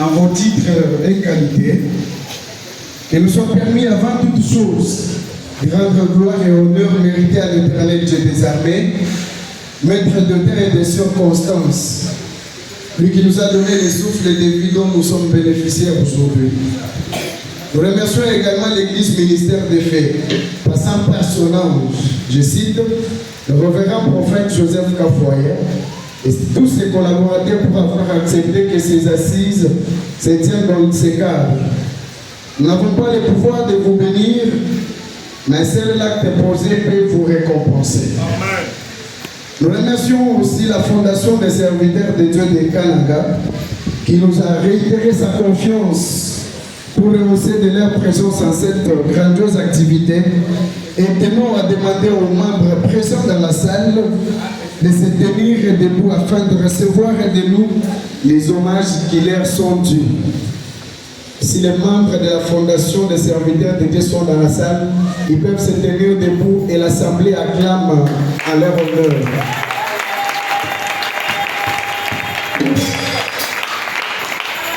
en vos titres et qualités, que nous soit permis avant toute chose de rendre gloire et honneur mérité à l'Éternel Dieu des armées, maître de terre et de circonstances, lui qui nous a donné les souffles de vie dont nous sommes bénéficiaires aujourd'hui. Nous remercions également l'Église ministère des faits, passant par son ange, je cite, le révérend prophète Joseph Kafoya, et tous ses collaborateurs pour avoir accepté que ces assises se tiennent dans ces cadres. Nous n'avons pas le pouvoir de vous bénir, mais seul l'acte posé peut vous récompenser. Amen. Nous remercions aussi la Fondation des serviteurs de Dieu de Kananga qui nous a réitéré sa confiance pour rehausser de leur présence en cette grandiose activité et tenons à demander aux membres présents dans la salle de se tenir debout afin de recevoir de nous les hommages qui leur sont dus. Si les membres de la Fondation des serviteurs de Dieu sont dans la salle, ils peuvent se tenir debout et l'Assemblée acclame à leur honneur.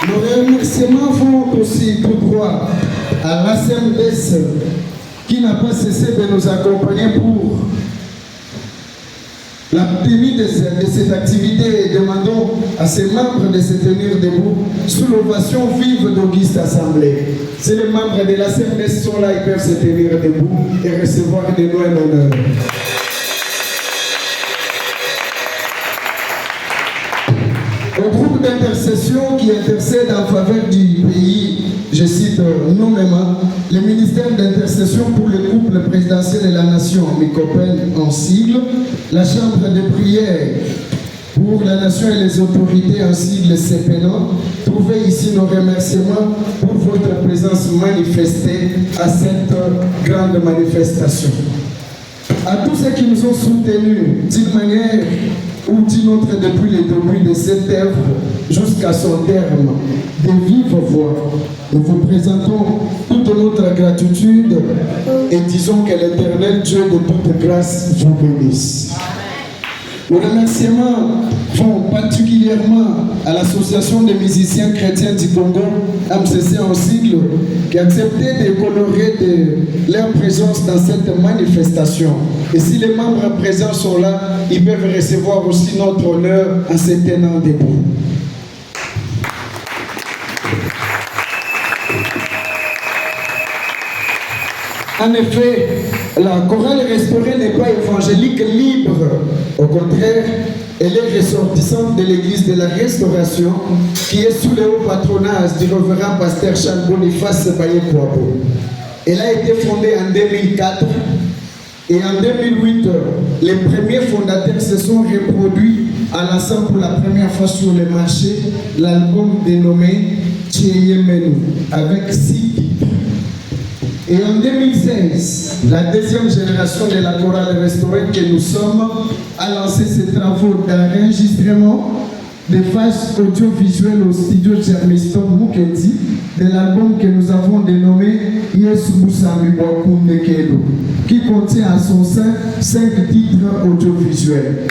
Nos remerciements vont aussi tout droit à l'ASMBS qui n'a pas cessé de nous accompagner pour la tenue de cette activité et demandons à ses membres de se tenir debout sous l'ovation vive d'Auguste Assemblée. Si les membres de la CRS sont là, ils peuvent se tenir debout et recevoir de nous un honneur. Au groupe d'intercession qui intercède en faveur du pays, je cite nommément le ministère d'intercession pour le couple présidentiel de la nation, Micopel en sigle, la chambre de prière pour la nation et les autorités en sigle CPNO, trouvez ici nos remerciements pour votre présence manifestée à cette grande manifestation. À tous ceux qui nous ont soutenus d'une manière ou d'une autre depuis le début de cette œuvre jusqu'à son terme, de vive voix, nous vous présentons toute notre gratitude et disons que l'Éternel Dieu de toute grâce vous bénisse. Nos remerciements vont particulièrement à l'Association des musiciens chrétiens du Congo, MCC en sigle, qui a accepté de colorer leur présence dans cette manifestation. Et si les membres présents sont là, ils peuvent recevoir aussi notre honneur en se tenant debout. En effet, la chorale restaurée n'est pas évangélique libre. Au contraire, elle est ressortissante de l'église de la Restauration qui est sous le haut patronage du révérend pasteur Charles Boniface Baye-Kouabo. Elle a été fondée en 2004 et en 2008, les premiers fondateurs se sont reproduits en lançant pour la première fois sur le marché l'album dénommé Tcheyemenu avec 6 titres. Et en 2016, la deuxième génération de la chorale restaurée que nous sommes a lancé ses travaux d'enregistrement des phases audiovisuelles au studio Germiston Mukendi de l'album que nous avons dénommé Yes Musambi Wakunde Kelo, qui contient à son sein 5 titres audiovisuels.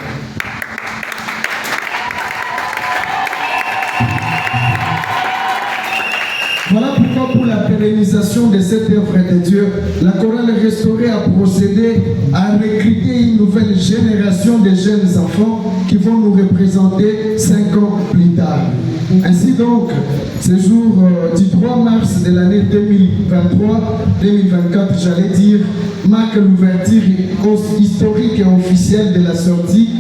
Voilà pourquoi pour la pérennisation de cette œuvre de Dieu, la chorale restaurée a procédé à recruter une nouvelle génération de jeunes enfants qui vont nous représenter 5 ans plus tard. Ainsi donc, ce jour du 3 mars de l'année 2023-2024, j'allais dire, marque l'ouverture historique et officielle de la sortie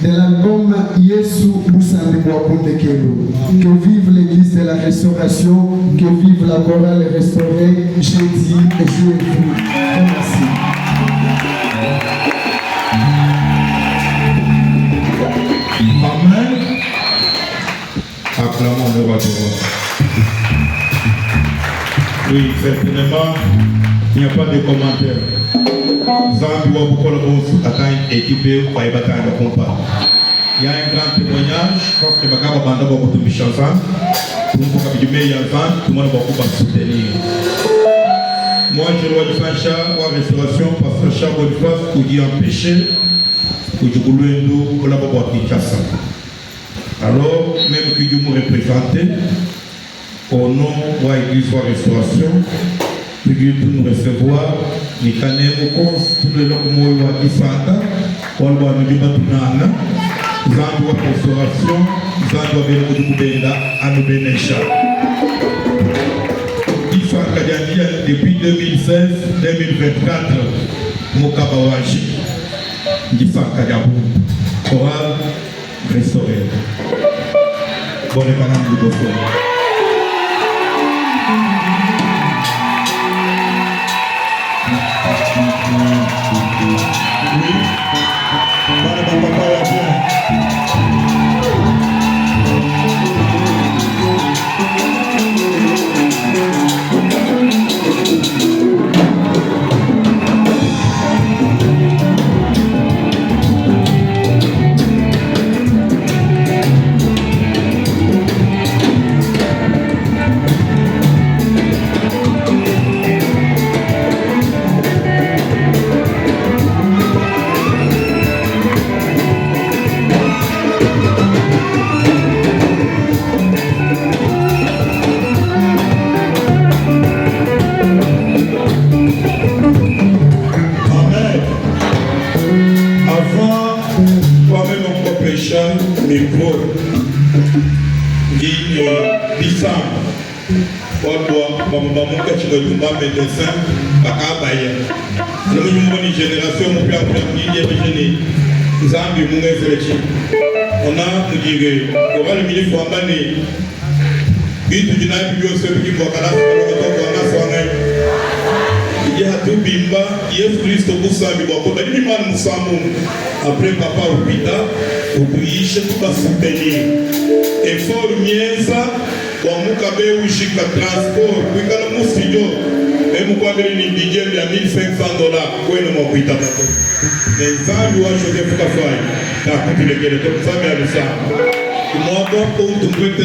de l'album Yesu Musambi Wakunde Kelo. Que vive l'église de la restauration, que vive la chorale restaurée, j'ai dit et je vous remercie. Amen. Acclamons le roi du roi. Oui, certainement, il n'y a pas de commentaire. Zambi wa Bukola Bosu Ataï équipé par Ebatana Compa. Il y a un grand témoignage, parce que Bakaba Banda va vous toucher ensemble. Pour vous faire du meilleur enfant, tout le monde va vous soutenir. Moi, je dois du Facha, ou restauration, parce que Charles Boniface, ou dit empêché, ou du Goulouendo, ou la Bobo Kinshasa. Alors, même que vous me représentez, au nom de l'église de restauration, nous recevoir, nous avons tout le monde qui Santa, nous avons restauration, nous avons depuis 2016-2024, Mokabawaji, Gifaka Yabou, Choral, restauré. Bonne madame du Boston. Oui, madame papa va bien. Micro Guinée Bissau Bamuka Chidotumba médecin Bakabaya nous une génération mon père Guinée Zambi Mungezrechi on a nous dire on va le milieu Fambane bitu jina biyo sebi kwa kala kwa soanga ya tubimba Yesu Kristo kusambi kwa kwa ni mwana musamu après papa upita ukuisha tukasubiri effort mienza wa mukabe ushika transport kwikala musijo emu kwa mbele ni budget ya $1,500 kwenu mwakuita pato mezali wa shote fuka fai ta kutilekele to mfami alusa kumwabo kwa utumkwete